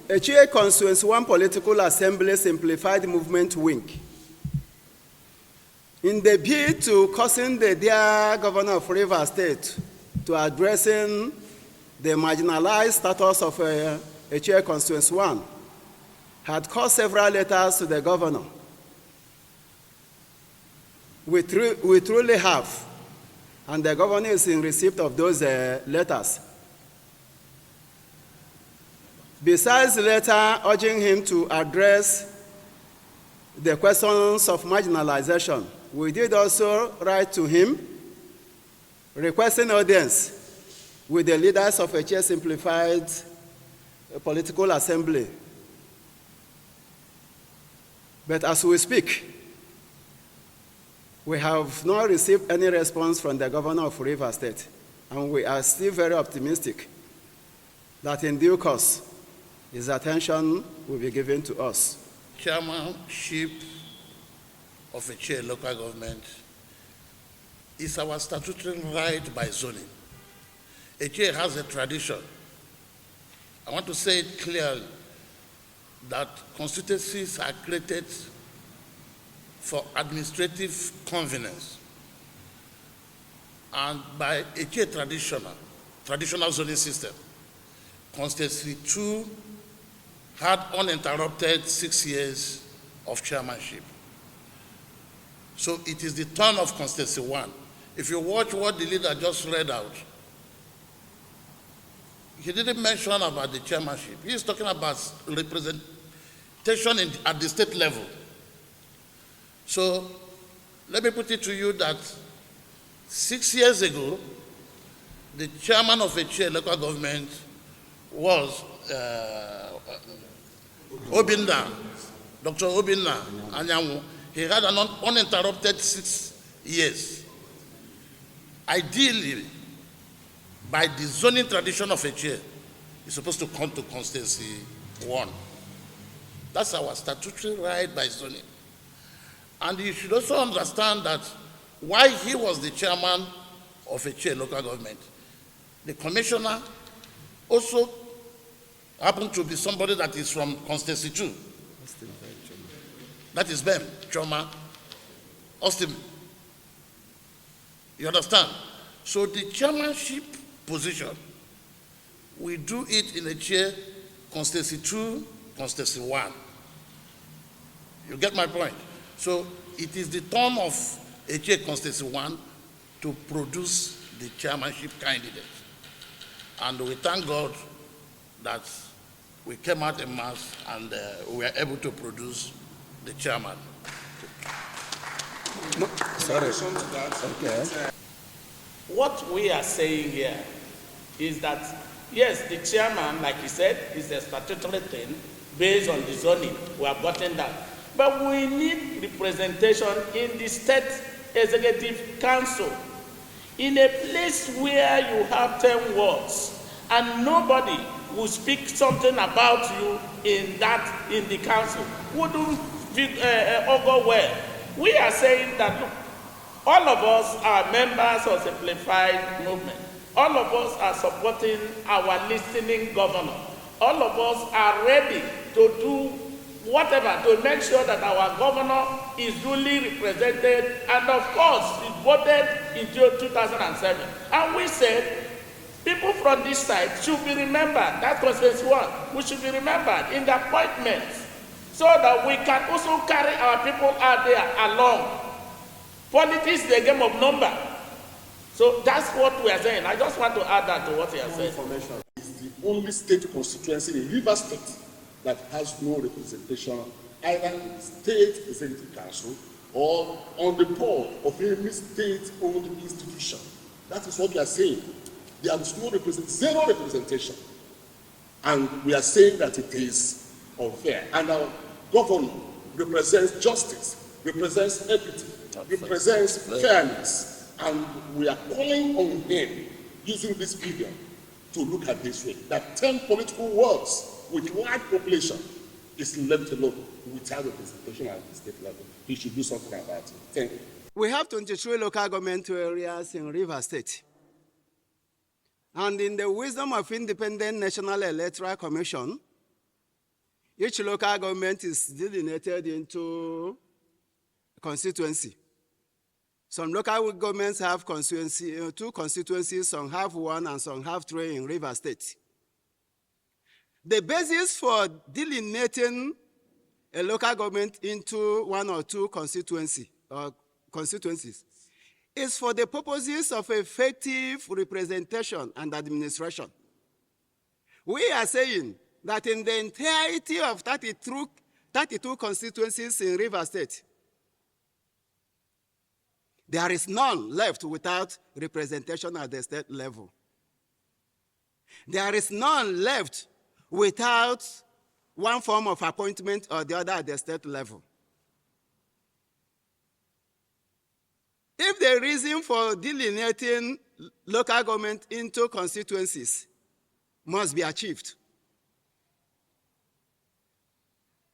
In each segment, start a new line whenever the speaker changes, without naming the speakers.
Etche Constituency 1 Political Assembly Simplified Movement Wing. In the bid to causing the dear governor of Rivers State to addressing the marginalized status of Etche Constituency 1, had caused several letters to the governor. We truly have, and the governor is in receipt of those letters. Besides the letter urging him to address the questions of marginalization, we did also write to him requesting audience with the leaders of a simplified political assembly. But as we speak, we have not received any response from the governor of Rivers State, and we are still very optimistic that in due course, his attention will be given to us.
Chairmanship of Etche local government is our statutory right by zoning. Etche has a tradition. I want to say it clearly that constituencies are created for administrative convenience. And by Etche traditional zoning system, Constituency 2 had uninterrupted 6 years of chairmanship. So it is the turn of Constituency 1. If you watch what the leader just read out, he didn't mention about the chairmanship. He's talking about representation at the state level. So let me put it to you that 6 years ago, the chairman of Etche local government was Obinna, Dr. Obinna Anyanwu. He had an uninterrupted 6 years. Ideally, by the zoning tradition of Etche, he's supposed to come to Constituency 1. That's our statutory right by zoning. And you should also understand that while he was the chairman of Etche local government, the commissioner also happened to be somebody that is from Constituency 2. That is Bem, Choma, Austin. You understand? So the chairmanship position, we do it in Etche Constituency 2, Constituency 1. You get my point? So it is the turn of Etche Constituency 1 to produce the chairmanship candidate. And we thank God that we came out en masse and we were able to produce the chairman.
Sorry. Okay.
What we are saying here is that, yes, the chairman, like he said, is a statutory thing based on the zoning. We have gotten that. But we need representation in the State Executive Council. In a place where you have 10 wards and nobody will speak something about you in the council, wouldn't go well. We are saying that, look, all of us are members of Simplified Movement. All of us are supporting our listening governor. All of us are ready to do whatever to make sure that our governor is duly represented and, of course, is voted in 2007. And we said people from this side should be remembered. That Constituency 1, we should be remembered in the appointments so that we can also carry our people out there along. Politics is a game of number. So that's what we are saying. I just want to add that to what he has said.
It's the only state constituency in Rivers State that has no representation either in the State Executive Council or on the board of any state-owned institution. That is what we are saying. There is no zero representation. And we are saying that it is unfair. And our governor represents justice, represents equity, represents fairness. And we are calling on him, using this video, to look at this way, that 10 political wards with large population is left alone without representation at the state level. He should do something about it. Thank you.
We have 23 local government areas in Rivers State. And in the wisdom of Independent National Electoral Commission, Each local government is delineated into constituency. Some local governments have constituency, 2 constituencies, some have 1 and some have 3 in Rivers State. The basis for delineating a local government into 1 or 2 constituencies is for the purposes of effective representation and administration. We are saying that in the entirety of 32 constituencies in Rivers State, there is none left without representation at the state level. There is none left without one form of appointment or the other at the state level. If the reason for delineating local government into constituencies must be achieved,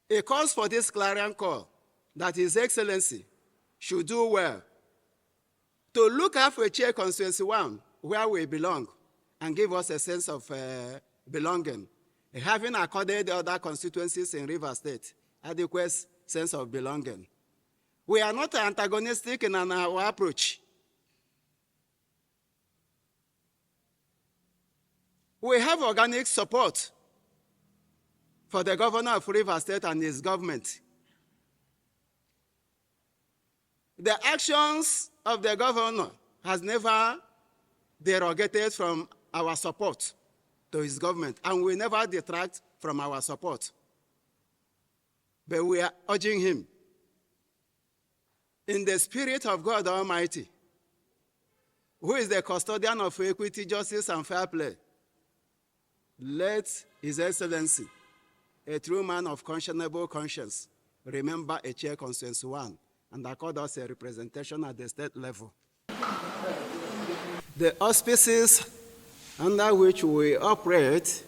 it calls for this clarion call that His Excellency should do well to look after Etche Constituency 1, where we belong, and give us a sense of belonging, having accorded the other constituencies in Rivers State adequate sense of belonging. We are not antagonistic in our approach. We have organic support for the governor of Rivers State and his government. The actions of the governor has never derogated from our support to his government, and we never detract from our support. But we are urging him, in the spirit of God Almighty, who is the custodian of equity, justice, and fair play, let His Excellency, a true man of conscionable conscience, remember Etche Constituency 1 and accord us a representation at the state level. The auspices under which we operate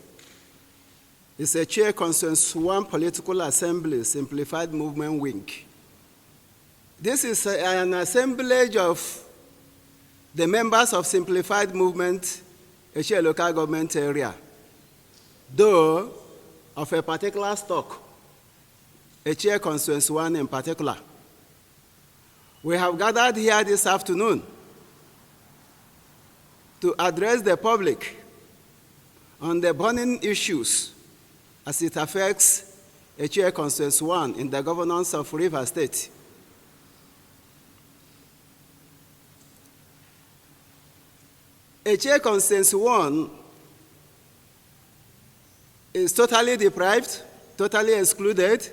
is Etche Constituency 1 Political Assembly Simplified Movement Wing. This is an assemblage of the members of Simplified Movement Etche local government area, though of a particular stock, Etche Constituency 1 in particular. We have gathered here this afternoon to address the public on the burning issues as it affects Etche Constituency 1 in the governance of Rivers State. Etche Constituency 1 is totally deprived, totally excluded,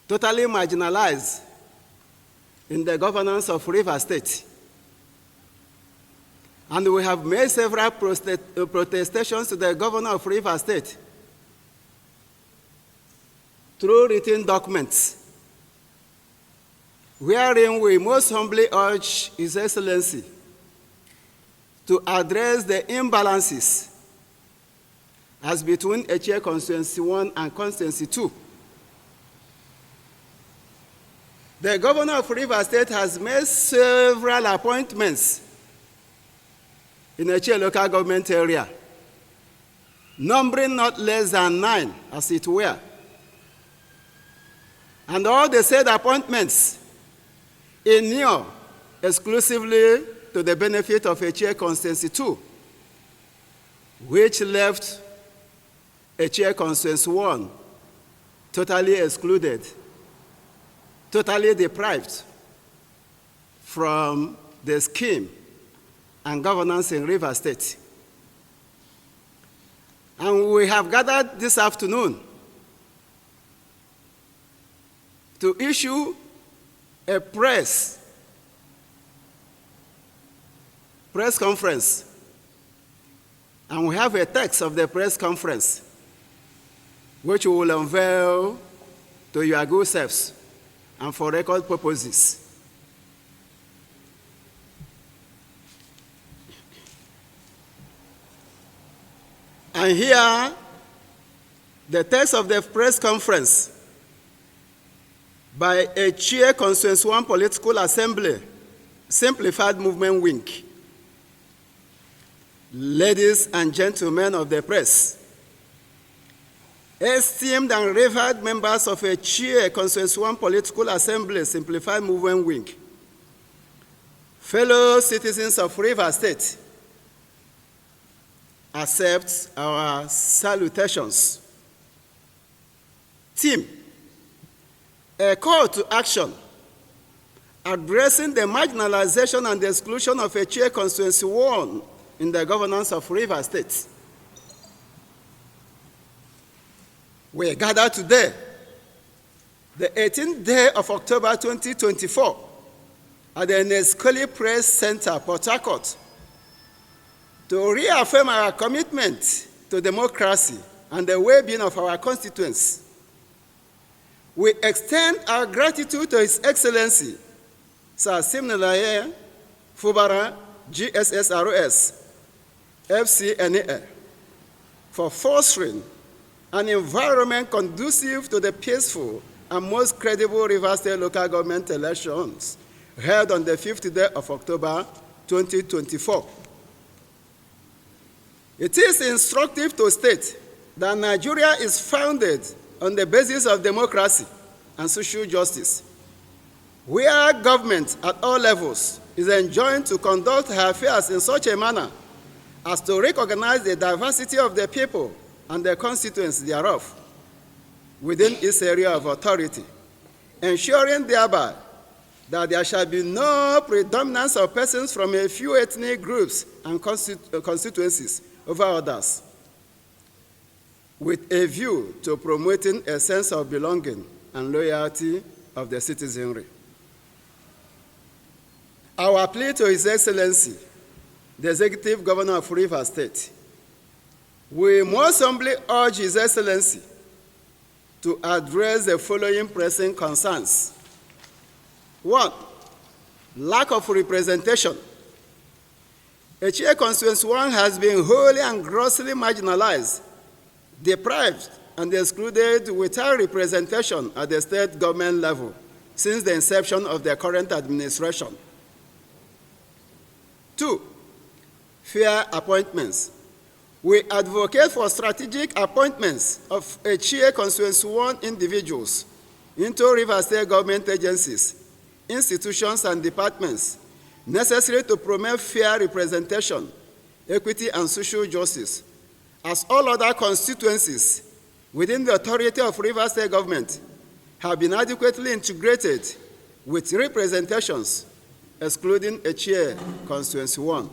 totally marginalized in the governance of Rivers State. And we have made several protestations to the governor of Rivers State through written documents, wherein we most humbly urge His Excellency to address the imbalances as between Etche Constituency 1 and Constituency 2. The governor of Rivers State has made several appointments in Etche local government area, numbering not less than 9, as it were. And all the said appointments inure exclusively to the benefit of Etche Constituency 2, which left Etche Constituency 1 totally excluded, totally deprived from the scheme and governance in Rivers State. And we have gathered this afternoon to issue a press conference. And we have a text of the press conference, which we will unveil to your good selves and for record purposes. And here, the text of the press conference by Etche Constituency 1 Political Assembly, Simplified Movement Wing. Ladies and gentlemen of the press, esteemed and revered members of Etche Constituency 1 Political Assembly Simplified Movement Wing, fellow citizens of Rivers State, accept our salutations. Team, a call to action addressing the marginalization and the exclusion of Etche Constituency 1 in the governance of Rivers State. We gather today, the 18th day of October 2024, at the Neskoli Press Center, Port Harcourt, to reaffirm our commitment to democracy and the well-being of our constituents. We extend our gratitude to His Excellency, Sir Siminalayi, Fubara, GSSROS, FCNA, for fostering an environment conducive to the peaceful and most credible Rivers State local government elections held on the 5th day of October 2024. It is instructive to state that Nigeria is founded on the basis of democracy and social justice, where government at all levels is enjoined to conduct her affairs in such a manner as to recognize the diversity of the people and the constituents thereof within its area of authority, ensuring thereby that there shall be no predominance of persons from a few ethnic groups and constituencies over others, with a view to promoting a sense of belonging and loyalty of the citizenry. Our plea to His Excellency, the Executive Governor of Rivers State, we most humbly urge His Excellency to address the following pressing concerns. 1, lack of representation. Etche Constituency 1 has been wholly and grossly marginalized, deprived, and excluded without representation at the state government level since the inception of the current administration. 2, fair appointments. We advocate for strategic appointments of Etche Constituency 1 individuals into Rivers State government agencies, institutions, and departments necessary to promote fair representation, equity, and social justice, as all other constituencies within the authority of Rivers State government have been adequately integrated with representations, excluding Etche Constituency 1.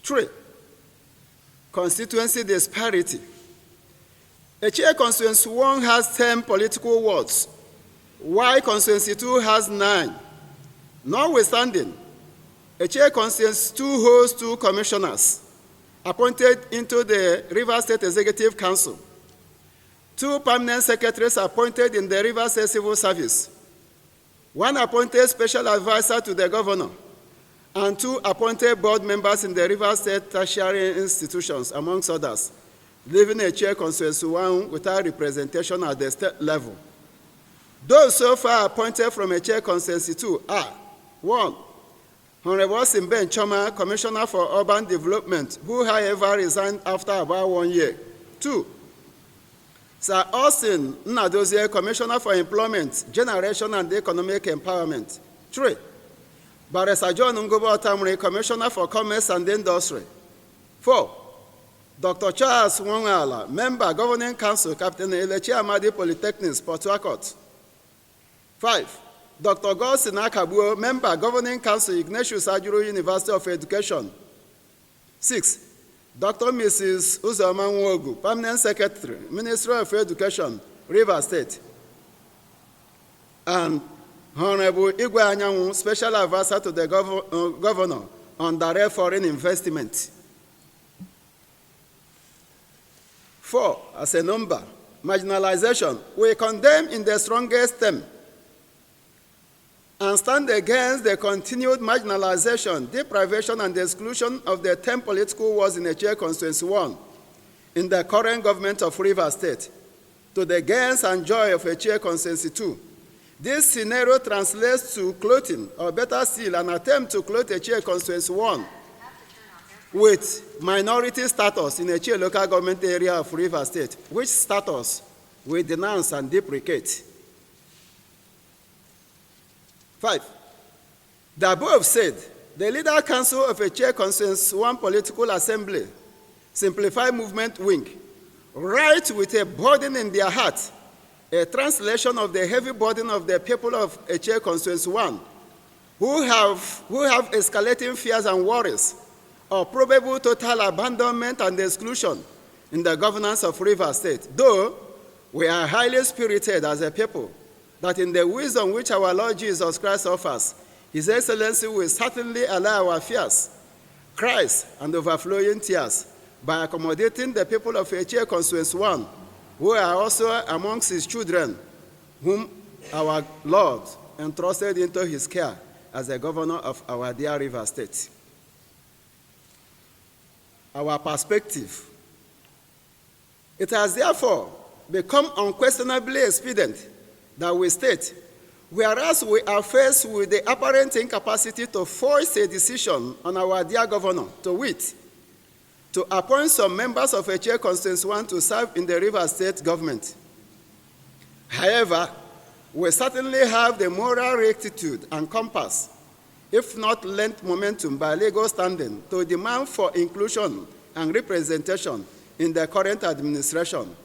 3, constituency disparity. Etche Constituency 1 has 10 political wards, while Constituency 2 has 9. Notwithstanding, Etche Constituency 2 holds 2 commissioners appointed into the Rivers State Executive Council, 2 permanent secretaries appointed in the Rivers State Civil Service, 1 appointed special advisor to the governor, and 2 appointed board members in the Rivers State tertiary institutions, amongst others, leaving Etche Constituency 1 without representation at the state level. Those so far appointed from Etche Constituency 2 are 1, Honorable Simbe Nchoma, Commissioner for Urban Development, who, however, resigned after about 1 year. 2, Sir Austin Nnadozie, Commissioner for Employment, Generation, and Economic Empowerment. 3, Barrister John Ngobo Otamri, Commissioner for Commerce and Industry. 4, Dr. Charles Nwangala, Member, Governing Council, Captain Elechi Amadi Polytechnics, Port Harcourt. 5, Dr. Gossin Akabuo, Member, Governing Council, Ignatius Ajuru University of Education. 6, Dr. Mrs. Uzoma Nwogu, Permanent Secretary, Ministry of Education, Rivers State. And Honorable Igwe Anyanwu, Special Advisor to the Governor on Direct Foreign Investment. 4, as a number, marginalization. We condemn in the strongest term and stand against the continued marginalization, deprivation, and exclusion of the 10 political wards in Etche Constituency 1 in the current government of Rivers State to the gains and joy of Etche Constituency 2. This scenario translates to clothing, or better still, an attempt to clothe Etche Constituency 1 with minority status in Etche local government area of Rivers State, which status we denounce and deprecate. 5. The above said, the Leader Council of Etche Constituency 1 Political Assembly, Simplified Movement Wing, write with a burden in their heart, a translation of the heavy burden of the people of Etche Constituency 1, who have escalating fears and worries of probable total abandonment and exclusion in the governance of Rivers State, though we are highly spirited as a people, that in the wisdom which our Lord Jesus Christ offers, His Excellency will certainly allow our fears, cries, and overflowing tears by accommodating the people of Etche Constituency 1, who are also amongst His children, whom our Lord entrusted into His care as the governor of our dear Rivers State. Our perspective. It has therefore become unquestionably expedient that we state, whereas we are faced with the apparent incapacity to force a decision on our dear governor, to wit, to appoint some members of Etche Constituency 1 to serve in the Rivers State government. However, we certainly have the moral rectitude and compass, if not lent momentum by legal standing, to demand for inclusion and representation in the current administration,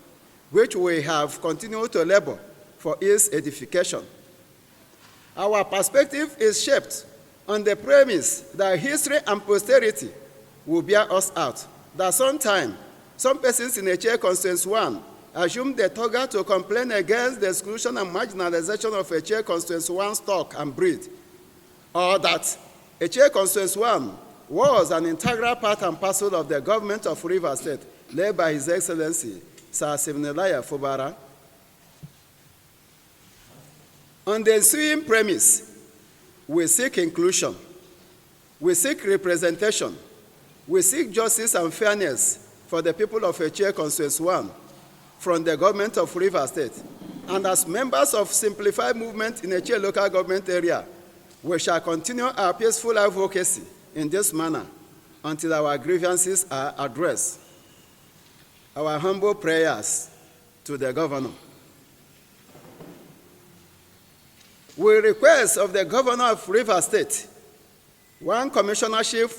which we have continued to labor for its edification. Our perspective is shaped on the premise that history and posterity will bear us out, that sometime some persons in Etche Constituency 1 assume the toga to complain against the exclusion and marginalization of Etche Constituency 1 stock and breed, or that Etche Constituency 1 was an integral part and parcel of the government of Rivers State, led by His Excellency, Sir Siminalayi Fubara. On the ensuing premise, we seek inclusion, we seek representation, we seek justice and fairness for the people of Etche Constituency 1 from the government of Rivers State. And as members of Simplified Movement in Etche local government area, we shall continue our peaceful advocacy in this manner until our grievances are addressed. Our humble prayers to the governor. We request of the governor of Rivers State, one commissionership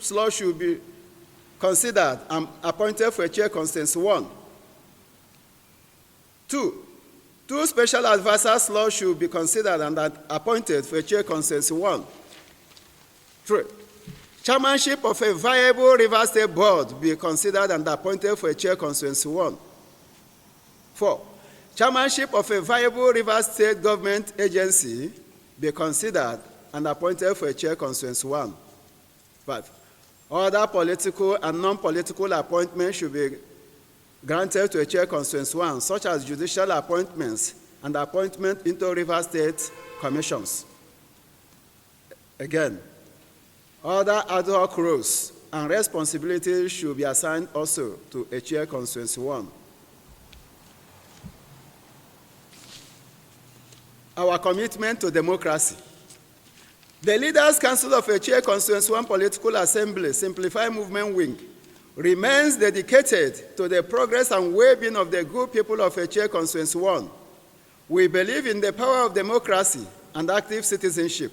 slot should be considered and appointed for Etche Constituency 1. 2 special advisor slots should be considered and appointed for Etche Constituency 1. 3, chairmanship of a viable Rivers State board be considered and appointed for Etche Constituency 1. 4, chairmanship of a viable Rivers State government agency be considered and appointed for Etche Constituency 1. 5, other political and non-political appointments should be granted to Etche Constituency 1, such as judicial appointments and appointment into Rivers State commissions. Again, other ad hoc roles and responsibilities should be assigned also to Etche Constituency 1. Our commitment to democracy. The Leaders' Council of Etche Constituency 1 Political Assembly, Simplified Movement Wing, remains dedicated to the progress and well-being of the good people of Etche Constituency 1. We believe in the power of democracy and active citizenship,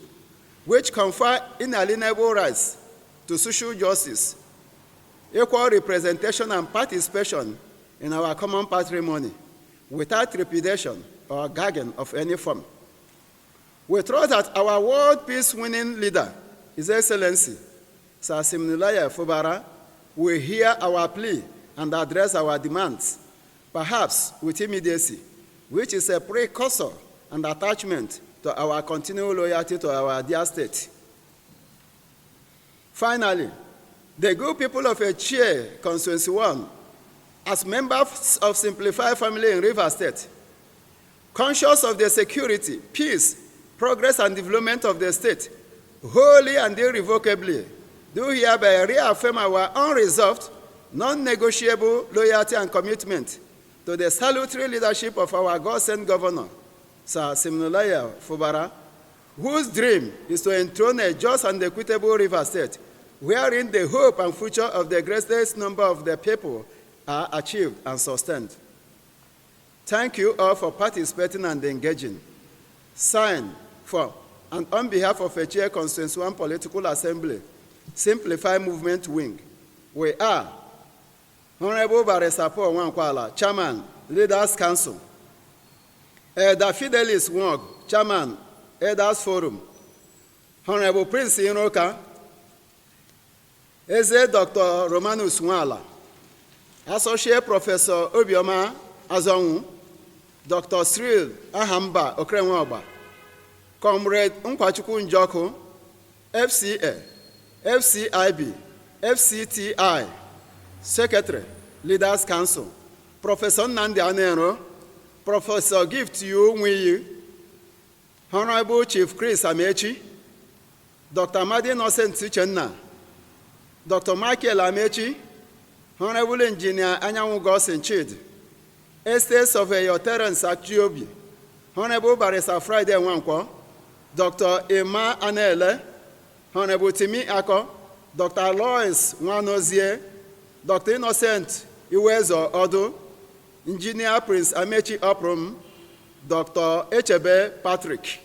which confer inalienable rights to social justice, equal representation and participation in our common patrimony, without trepidation or gagging of any form. We trust that our world peace-winning leader, His Excellency, Sir Siminalayi Fubara, will hear our plea and address our demands, perhaps with immediacy, which is a precursor and attachment to our continual loyalty to our dear state. Finally, the good people of Etche Constituency 1, as members of Simplified Family in Rivers State, conscious of the security, peace, progress, and development of the state, wholly and irrevocably, do hereby reaffirm our unreserved, non-negotiable loyalty and commitment to the salutary leadership of our God-sent governor, Sir Siminalayi Fubara, whose dream is to enthrone a just and equitable river state, wherein the hope and future of the greatest number of the people are achieved and sustained. Thank you all for participating and engaging. Signed for and on behalf of Etche Constituency 1 Political Assembly, Simplify Movement Wing, we are Honorable Barrister Paul Nwankwala, Chairman, Leaders Council, Elder Fidelis Wong, Chairman, Elders Forum, Honorable Prince Inroka, Eze Dr. Romanus Nwala, Associate Professor Obioma Azonwu, Dr. Cyril Ahamba Okrenwaba, Comrade Nkwachukwu Njoko, FCA, FCIB, FCTI, Secretary, Leaders Council, Professor Nnamdi Kanu, Professor Gift Yu, Honorable Chief Chris Amechi, Dr. Madi Innocent Uchenna, Dr. Michael Amechi, Honorable Engineer Anyanwu Gosin Chid, Estate Surveyor Terence Akiobi, Honorable Barrister Friday Nwankwo, Dr. Emma Anele, Honorable Timi Ako, Dr. Lois Nwanozie, Dr. Innocent Iwezo Odo, Engineer Prince Amechi Oprum, Dr. Echebe Patrick,